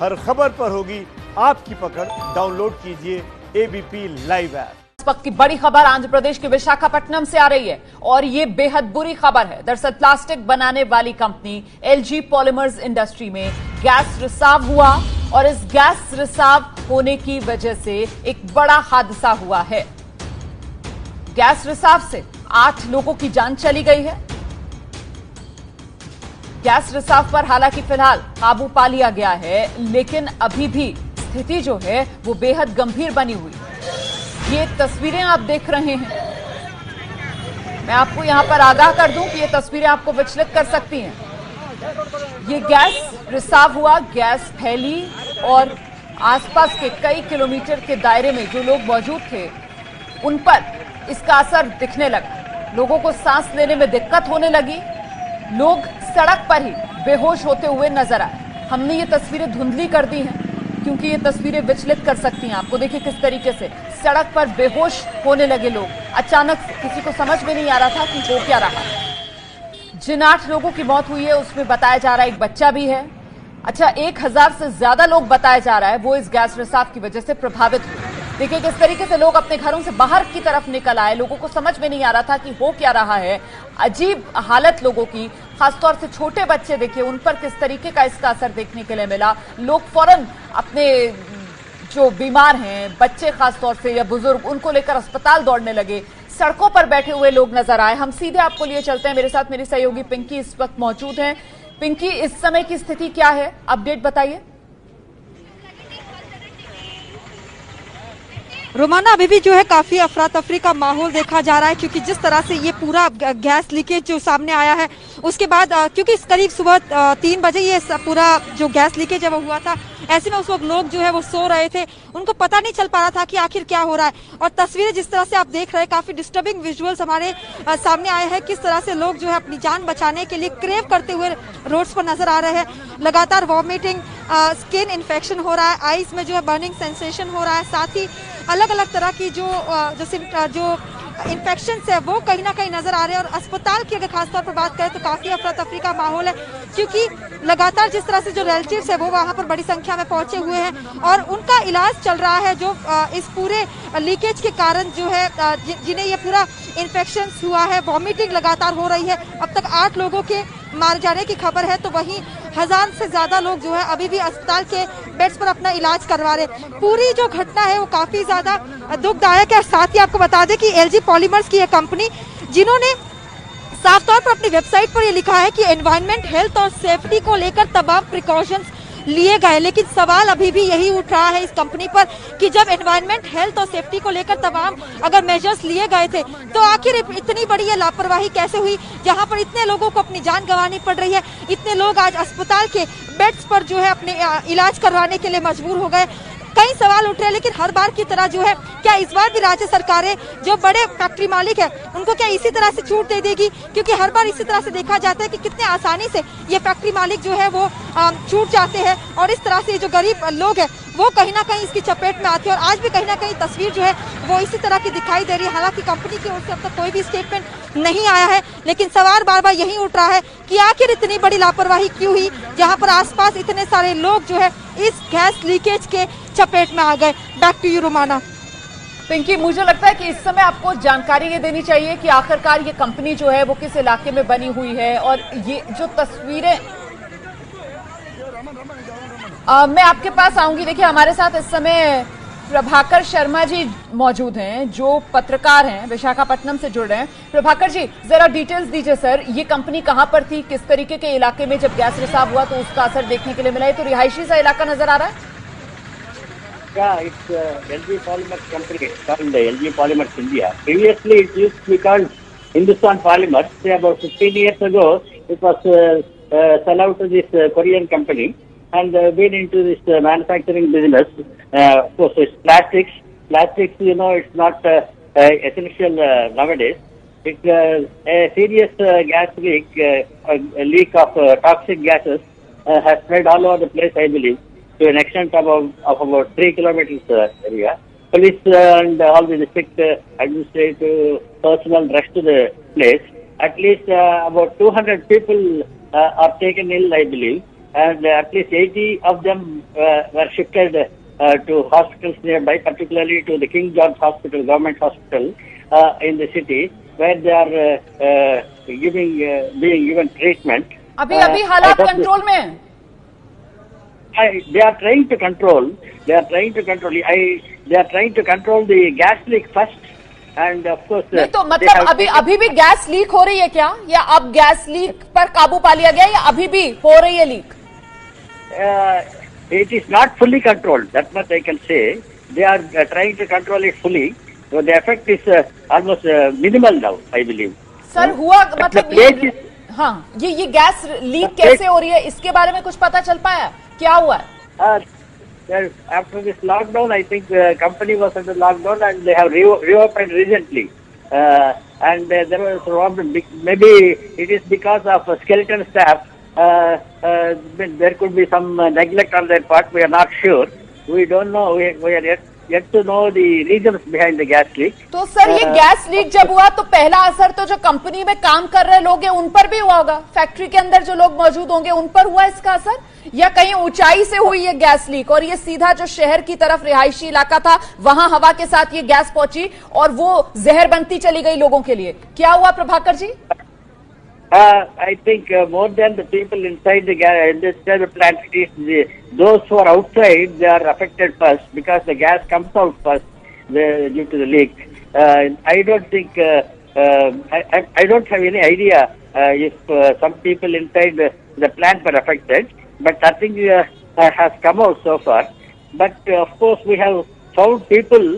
हर खबर पर होगी आपकी पकड़। डाउनलोड कीजिए एबीपी लाइव ऐप। इस वक्त की बड़ी खबर आंध्र प्रदेश के विशाखापट्टनम से आ रही है और ये बेहद बुरी खबर है। दरअसल प्लास्टिक बनाने वाली कंपनी एलजी पॉलीमर्स इंडस्ट्री में गैस रिसाव हुआ और इस गैस रिसाव होने की वजह से एक बड़ा हादसा हुआ है। गैस रिसाव से 8 लोगों की जान चली गई है। गैस रिसाव पर हालांकि फिलहाल काबू पा लिया गया है, लेकिन अभी भी स्थिति जो है वो बेहद गंभीर बनी हुई है। ये तस्वीरें आप देख रहे हैं। मैं आपको यहां पर आगाह कर दूं कि ये तस्वीरें आपको विचलित कर सकती हैं। ये गैस रिसाव हुआ, गैस फैली और आसपास के कई किलोमीटर के दायरे में जो लोग मौजूद थे उन पर इसका असर दिखने लगा। लोगों को सांस लेने में दिक्कत होने लगी। लोग सड़क पर ही बेहोश होते हुए नजर आए। हमने ये तस्वीरें धुंधली कर दी हैं क्योंकि ये तस्वीरें विचलित कर सकती हैं आपको। देखिए किस तरीके से सड़क पर बेहोश होने लगे लोग। अचानक किसी को समझ में नहीं आ रहा था कि हो क्या रहा है। जिन 8 लोगों की मौत हुई है उसमें बताया जा रहा है एक बच्चा भी है। अच्छा, 1000 से ज्यादा लोग बताया जा रहा है वो इस गैस रिसाव की वजह से प्रभावित हुए। देखिए किस तरीके से लोग अपने घरों से बाहर की तरफ निकल आए। लोगों को समझ में नहीं आ रहा था कि हो क्या रहा है। अजीब हालत लोगों की, खासतौर से छोटे बच्चे देखिए उन पर किस तरीके का इसका असर देखने के लिए मिला। लोग फौरन अपने जो बीमार हैं, बच्चे खासतौर से या बुजुर्ग, उनको लेकर अस्पताल दौड़ने लगे। सड़कों पर बैठे हुए लोग नजर आए। हम सीधे आपको लिए चलते हैं। मेरे साथ मेरी सहयोगी पिंकी इस वक्त मौजूद है। पिंकी, इस समय की स्थिति क्या है, अपडेट बताइए। रोमाना, अभी भी जो है काफी अफरा तफरी का माहौल देखा जा रहा है क्योंकि जिस तरह से ये पूरा गैस लीकेज जो सामने आया है उसके बाद क्योंकि करीब सुबह 3 बजे ये पूरा जो गैस लीकेज है वो हुआ था। ऐसे में उस वक्त लोग जो है वो सो रहे थे, उनको पता नहीं चल पा रहा था कि आखिर क्या हो रहा है। और तस्वीरें जिस तरह से आप देख रहे हैं, काफी डिस्टर्बिंग विजुअल्स हमारे सामने आए हैं। किस तरह से लोग जो है अपनी जान बचाने के लिए क्रेव करते हुए रोड्स पर नजर आ रहे हैं। लगातार वॉमिटिंग, स्किन इन्फेक्शन हो रहा है, आईज में जो है बर्निंग सेंसेशन हो रहा है। साथ ही अलग अलग तरह की जो इन्फेक्शन है वो कहीं ना कहीं नजर आ रहे हैं। और अस्पताल की अगर खासतौर पर बात करें तो काफी अफरा तफरी का माहौल है क्योंकि लगातार जिस तरह से जो रिलेटिव्स है वो वहां पर बड़ी संख्या में पहुंचे हुए हैं और उनका इलाज चल रहा है जो इस पूरे लीकेज के कारण जो है जिन्हें ये पूरा इन्फेक्शन हुआ है। वॉमिटिंग लगातार हो रही है। अब तक 8 लोगों के मारे जाने की खबर है, तो वहीं 1000 से ज्यादा लोग जो है अभी भी अस्पताल के बेड्स पर अपना इलाज करवा रहे। पूरी जो घटना है वो काफी ज्यादा दुखदायक है। साथ ही आपको बता दें कि एलजी पॉलीमर्स की यह कंपनी, जिन्होंने साफ तौर पर अपनी वेबसाइट पर यह लिखा है कि एनवायरमेंट, हेल्थ और सेफ्टी को लेकर तमाम प्रिकॉशंस लिए गए, लेकिन सवाल अभी भी यही उठ रहा है इस कंपनी पर कि जब एनवायरमेंट, हेल्थ और सेफ्टी को लेकर तमाम अगर मेजर्स लिए गए थे तो आखिर इतनी बड़ी ये लापरवाही कैसे हुई, जहां पर इतने लोगों को अपनी जान गंवानी पड़ रही है। इतने लोग आज अस्पताल के बेड्स पर जो है अपने इलाज करवाने के लिए मजबूर हो गए। कई सवाल उठ रहे हैं, लेकिन हर बार की तरह जो है क्या इस बार भी राज्य सरकारें, जो बड़े फैक्ट्री मालिक है, उनको क्या इसी तरह से छूट दे देगी? क्योंकि हर बार इसी तरह से देखा जाता है कि कितने आसानी से ये फैक्ट्री मालिक जो है वो छूट जाते हैं और इस तरह से जो गरीब लोग हैं वो कहीं ना कहीं इसकी चपेट में आते हैं। और आज भी कहीं ना कहीं तस्वीर जो है वो इसी तरह की दिखाई दे रही है। हालांकि कंपनी की ओर से अब तक कोई भी स्टेटमेंट नहीं आया है, लेकिन सवाल बार बार यही उठ रहा है कि आखिर इतनी बड़ी लापरवाही क्यों हुई, जहां पर आसपास इतने सारे लोग जो है इस गैस लीकेज के चपेट में आ गए। Back to you Romana. Pinky, मुझे लगता है कि इस समय आपको जानकारी ये देनी चाहिए कि आखिरकार ये कंपनी जो है वो किस इलाके में बनी हुई है। और ये जो तस्वीरें, मैं आपके पास आऊंगी। देखिए हमारे साथ इस समय प्रभाकर शर्मा जी मौजूद हैं जो पत्रकार हैं, विशाखापट्टनम से जुड़ रहे हैं। प्रभाकर जी, जरा डिटेल्स दीजिए सर, ये कंपनी कहां पर थी, किस तरीके के इलाके में जब गैस रिसाव हुआ तो उसका असर देखने के लिए मिला है? तो रिहायशी सा इलाका नजर आ रहा है। Yeah, it's LG Polymers company. It's called LG Polymers India. Previously, it used to be called Hindustan Polymers. Say about 15 years ago, it was sold out to this Korean company and been into this manufacturing business. Of course, it's plastics. Plastics, you know, it's not essential nowadays. It's a serious gas leak, a leak of toxic gases has spread all over the place, I believe, to an extent of about 3 kilometers area. Police and all the district administrative personnel rushed to the place. At least about 200 people are taken ill, I believe. and at least 80 of them were shifted to hospitals nearby, particularly to the King George Hospital, government hospital in the city, where they are being given treatment. अभी हालात control में हैं? They are trying to control. They are trying to control the gas leak first, and of course. नहीं तो मतलब अभी भी gas leak हो रही है क्या, या अब गैस लीक पर काबू पा लिया गया, या अभी भी हो रही है leak? It is not fully controlled. That much I can say. They are trying to control it fully. So the effect is almost minimal now, I believe. Sir हुआ मतलब ये गैस लीक कैसे हो रही है, इसके बारे में कुछ पता चल पाया? क्या हुआ है? After this lockdown, I think the company was under lockdown and they have reopened recently. And there was a problem. Maybe it is because of skeleton staff. There could be some neglect on their part. We are not sure. We don't know. We are yet to know the reasons behind the gas leak. तो sir ये gas leak जब हुआ तो पहला असर तो जो company में काम कर रहे लोग हैं उन पर भी हुआ होगा, फैक्ट्री के अंदर जो लोग मौजूद होंगे उन पर हुआ इसका असर, या कहीं ऊंचाई से हुई ये गैस लीक और ये सीधा जो शहर की तरफ रिहायशी इलाका था वहां हवा के साथ ये गैस पहुंची और वो जहर बनती चली गई लोगों के लिए? क्या हुआ Prabhakar ji? I think more than the people inside the plant, it is those who are outside, they are affected first because the gas comes out first due to the leak. I don't think, I don't have any idea if some people inside the plant were affected, but nothing has come out so far. But of course, we have found people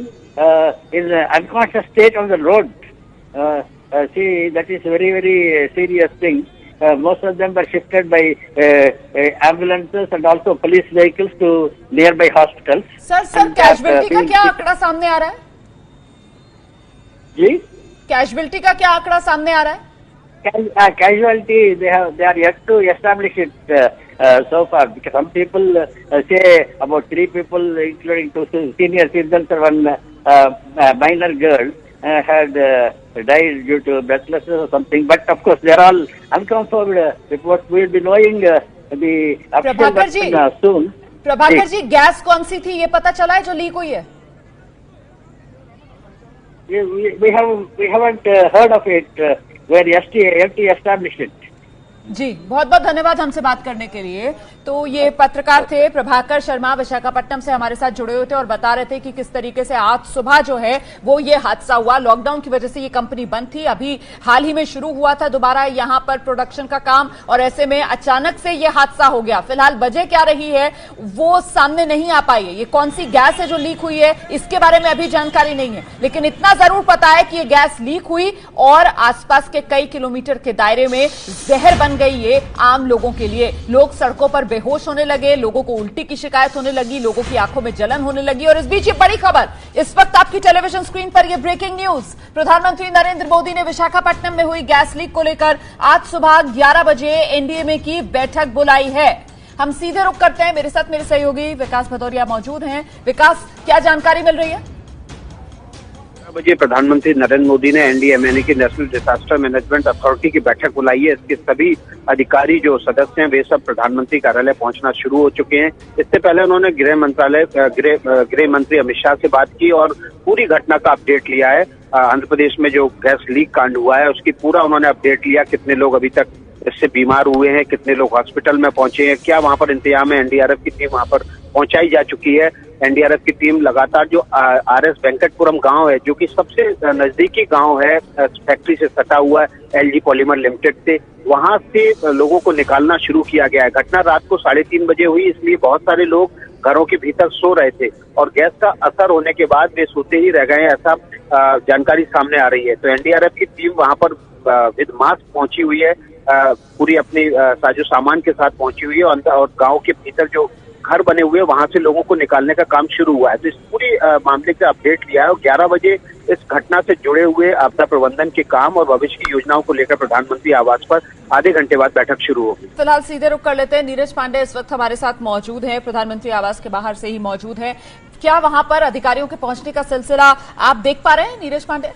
in an unconscious state on the road. See, that is very, very serious thing. Most of them were shifted by ambulances and also police vehicles to nearby hospitals. Sir casualty का क्या आंकड़ा सामने आ रहा है? जी? Casualty का क्या आंकड़ा सामने आ रहा है? Casualty, they are yet to establish it so far, because some people say about 3 people, including 2 senior citizens and one minor girl, had died due to breathlessness or something. But of course, they are all unconfirmed reports. We will be knowing the official version soon. Prabhakar ji, gas कौन सी थी ये पता चला है जो leak हुई है? We haven't heard of it where FT established it. जी बहुत बहुत धन्यवाद हमसे बात करने के लिए। तो ये पत्रकार थे प्रभाकर शर्मा, विशाखापट्टनम से हमारे साथ जुड़े हुए थे और बता रहे थे कि किस तरीके से आज सुबह जो है वो ये हादसा हुआ। लॉकडाउन की वजह से ये कंपनी बंद थी, अभी हाल ही में शुरू हुआ था दोबारा यहाँ पर प्रोडक्शन का काम, और ऐसे में अचानक से ये हादसा हो गया। फिलहाल वजह क्या रही है वो सामने नहीं आ पाई है, ये कौन सी गैस है जो लीक हुई है इसके बारे में अभी जानकारी नहीं है, लेकिन इतना जरूर पता है कि ये गैस लीक हुई और आसपास के कई किलोमीटर के दायरे में जहर बन गई ये आम लोगों के लिए। लोग सड़कों पर बेहोश होने लगे, लोगों को उल्टी की शिकायत होने लगी, लोगों की आंखों में जलन होने लगी। और इस बीच ये बड़ी खबर इस वक्त आपकी टेलीविजन स्क्रीन पर, ये ब्रेकिंग न्यूज। प्रधानमंत्री नरेंद्र मोदी ने विशाखापट्टनम में हुई गैस लीक को लेकर आज सुबह 11 बजे एनडीएमए की बैठक बुलाई है। हम सीधे रुख करते हैं, मेरे साथ मेरे सहयोगी विकास भदौरिया मौजूद हैं। विकास, क्या जानकारी मिल रही है? बजे प्रधानमंत्री नरेंद्र मोदी ने एनडीएमए की नेशनल डिजास्टर मैनेजमेंट अथॉरिटी की बैठक बुलाई है। इसके सभी अधिकारी जो सदस्य हैं वे सब प्रधानमंत्री कार्यालय पहुंचना शुरू हो चुके हैं। इससे पहले उन्होंने गृह मंत्री अमित शाह से बात की और पूरी घटना का अपडेट लिया है। आंध्र प्रदेश में जो गैस लीक कांड हुआ है उसकी पूरा उन्होंने अपडेट लिया, कितने लोग अभी तक इससे बीमार हुए हैं, कितने लोग हॉस्पिटल में पहुंचे हैं, क्या वहां पर इंतजाम है। एनडीआरएफ की टीम वहां पर पहुंचाई जा चुकी है। एनडीआरएफ की टीम लगातार जो आरएस वेंकटपुरम गांव है, जो कि सबसे नजदीकी गांव है फैक्ट्री से सटा हुआ है एलजी पॉलीमर लिमिटेड से, वहां से लोगों को निकालना शुरू किया गया है। घटना रात को 3:30 बजे हुई, इसलिए बहुत सारे लोग घरों के भीतर सो रहे थे और गैस का असर होने के बाद वे सोते ही रह गए, ऐसा जानकारी सामने आ रही है। तो एनडीआरएफ की टीम वहां पर विद मास्क पहुंची हुई है, पूरी अपनी साजो सामान के साथ पहुंची हुई है और गांव के भीतर जो घर बने हुए वहां से लोगों को निकालने का काम शुरू हुआ है। तो इस पूरी मामले का अपडेट लिया है और 11 बजे इस घटना से जुड़े हुए आपदा प्रबंधन के काम और भविष्य की योजनाओं को लेकर प्रधानमंत्री आवास पर आधे घंटे बाद बैठक शुरू होगी। फिलहाल सीधे रुख कर लेते हैं, नीरज पांडे इस वक्त हमारे साथ मौजूद है, प्रधानमंत्री आवास के बाहर से ही मौजूद है। क्या वहां पर अधिकारियों के पहुंचने का सिलसिला आप देख पा रहे हैं नीरज पांडे?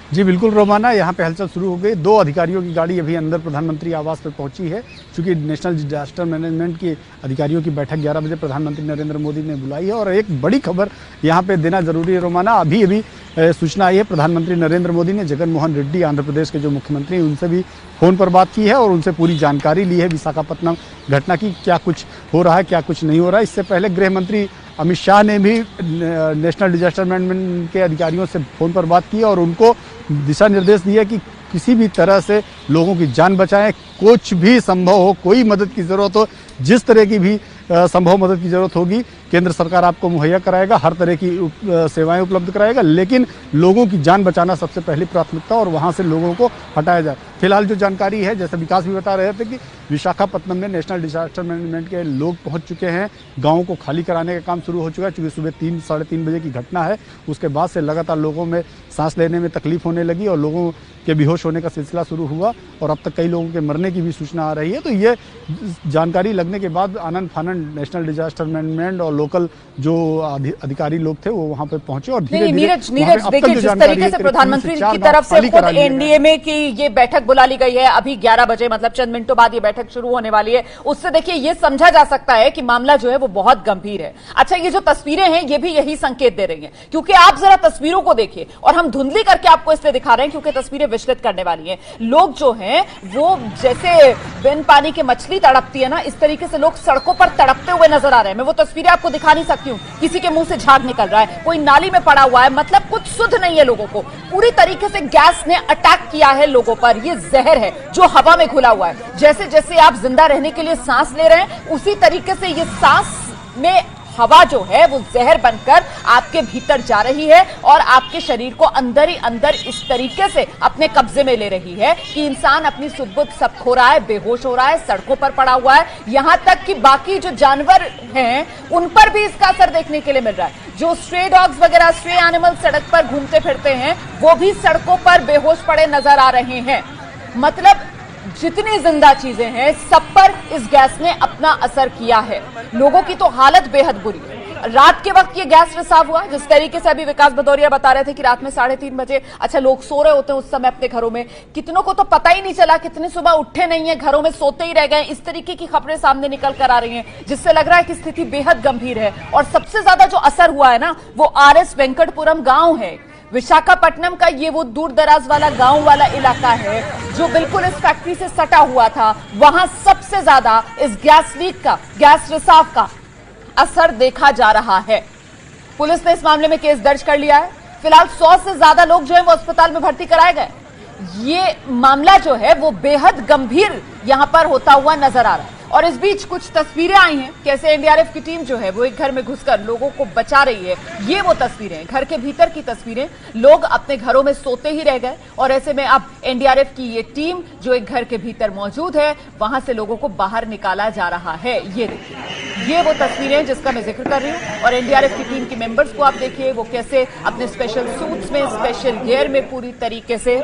जी बिल्कुल रोमाना, यहाँ पे हलचल शुरू हो गई। 2 अधिकारियों की गाड़ी अभी अंदर प्रधानमंत्री आवास पर पहुंची है, क्योंकि नेशनल डिजास्टर मैनेजमेंट के अधिकारियों की बैठक 11 बजे प्रधानमंत्री नरेंद्र मोदी ने बुलाई है। और एक बड़ी खबर यहाँ पे देना जरूरी है रोमाना, अभी सूचना आई है, प्रधानमंत्री नरेंद्र मोदी ने जगन मोहन रेड्डी आंध्र प्रदेश के जो मुख्यमंत्री हैं उनसे भी फोन पर बात की है और उनसे पूरी जानकारी ली है विशाखापट्टनम घटना की, क्या कुछ हो रहा है क्या कुछ नहीं हो रहा है। इससे पहले गृह मंत्री अमित शाह ने भी नेशनल डिजास्टर मैनेजमेंट के अधिकारियों से फोन पर बात की और उनको दिशा निर्देश दिया कि किसी भी तरह से लोगों की जान बचाएं, कुछ भी संभव हो, कोई मदद की जरूरत हो, जिस तरह की भी संभव मदद की जरूरत होगी केंद्र सरकार आपको मुहैया कराएगा, हर तरह की सेवाएं उपलब्ध कराएगा, लेकिन लोगों की जान बचाना सबसे पहली प्राथमिकता और वहां से लोगों को हटाया जाए। फिलहाल जो जानकारी है, जैसे विकास भी बता रहे थे कि विशाखापट्टनम में नेशनल डिजास्टर मैनेजमेंट के लोग पहुंच चुके हैं, गाँव को खाली कराने का काम शुरू हो चुका है, क्योंकि सुबह 3 साढ़े 3 बजे की घटना है। उसके बाद से लगातार लोगों में सांस लेने में तकलीफ होने लगी और लोगों के बेहोश होने का सिलसिला शुरू हुआ और अब तक कई लोगों के मरने की भी सूचना आ रही है। तो ये जानकारी लगने के बाद आनंद फानंद नेशनल डिजास्टर मैनेजमेंट और लोकल जो अधिकारी लोग थे वो वहां पे पहुंचे और धीरे धीरे नीरज देखिए, जिस तरीके से प्रधानमंत्री की तरफ से खुद एनडीए में की ये बैठक बुला ली गई है, अभी 11 बजे मतलब चंद मिनटों बाद ये बैठक शुरू होने वाली है, उससे देखिए ये समझा जा सकता है कि मामला जो है वो बहुत गंभीर है। अच्छा, ये जो तस्वीरें हैं ये भी यही संकेत दे रही हैं, क्योंकि आप जरा तस्वीरों को देखिए, और हम धुंधली करके आपको इसलिए दिखा रहे हैं क्योंकि तस्वीरें विचलित करने वाली हैं। लोग जो हैं वो जैसे बिन पानी की मछली तड़पती है ना, इस तरीके से लोग सड़कों पर तड़पते हुए नजर आ रहे हैं। मैं वो तस्वीरें आपको दिखा नहीं सकती हूं, किसी के मुंह से झाग निकल रहा है, कोई नाली में पड़ा हुआ है, मतलब कुछ सुध नहीं है लोगों को। पूरी तरीके से गैस ने अटैक किया है लोगों पर। ये जहर है जो हवा में घुला हुआ है। जैसे जैसे आप जिंदा रहने के लिए सांस ले रहे हैं, उसी तरीके से ये सांस में हवा जो है वो जहर बनकर आपके भीतर जा रही है और आपके शरीर को अंदर ही अंदर इस तरीके से अपने कब्जे में ले रही है कि इंसान अपनी सुध-बुध सब खो रहा है, बेहोश हो रहा है, सड़कों पर पड़ा हुआ है। यहां तक कि बाकी जो जानवर हैं उन पर भी इसका असर देखने के लिए मिल रहा है। जो स्ट्रे डॉग्स वगैरह, स्ट्रे एनिमल सड़क पर घूमते फिरते हैं, वो भी सड़कों पर बेहोश पड़े नजर आ रहे हैं। मतलब जितनी जिंदा चीजें हैं सब पर इस गैस ने अपना असर किया है। लोगों की तो हालत बेहद बुरी है। रात के वक्त ये गैस रिसाव हुआ, जिस तरीके से अभी विकास भदौरिया बता रहे थे कि रात में 3:30 बजे, अच्छा लोग सो रहे होते हैं उस समय अपने घरों में, कितनों को तो पता ही नहीं चला, कितने सुबह उठे नहीं है, घरों में सोते ही रह गए। इस तरीके की खबरें सामने निकल कर आ रही हैं, जिससे लग रहा है कि स्थिति बेहद गंभीर है। और सबसे ज्यादा जो असर हुआ है ना, वो RS वेंकटपुरम गांव है। विशाखापट्टनम का ये वो दूर दराज वाला गांव वाला इलाका है जो बिल्कुल इस फैक्ट्री से सटा हुआ था। वहां सबसे ज्यादा इस गैस लीक का, गैस रिसाव का असर देखा जा रहा है। पुलिस ने इस मामले में केस दर्ज कर लिया है। फिलहाल 100 से ज्यादा लोग जो है वो अस्पताल में भर्ती कराए गए। ये मामला जो है वो बेहद गंभीर यहां पर होता हुआ नजर आ रहा है। और इस बीच कुछ तस्वीरें आई हैं, कैसे एनडीआरएफ की टीम जो है वो एक घर में घुसकर लोगों को बचा रही है। ये वो तस्वीरें, घर के भीतर की तस्वीरें, लोग अपने घरों में सोते ही रह गए और ऐसे में अब एनडीआरएफ की ये टीम जो एक घर के भीतर मौजूद है, वहां से लोगों को बाहर निकाला जा रहा है। ये देखिए, ये वो तस्वीरें जिसका मैं जिक्र कर रही हूं। और एनडीआरएफ की टीम के मेंबर्स को आप देखिए, वो कैसे अपने स्पेशल सूट्स में, स्पेशल गियर में पूरी तरीके से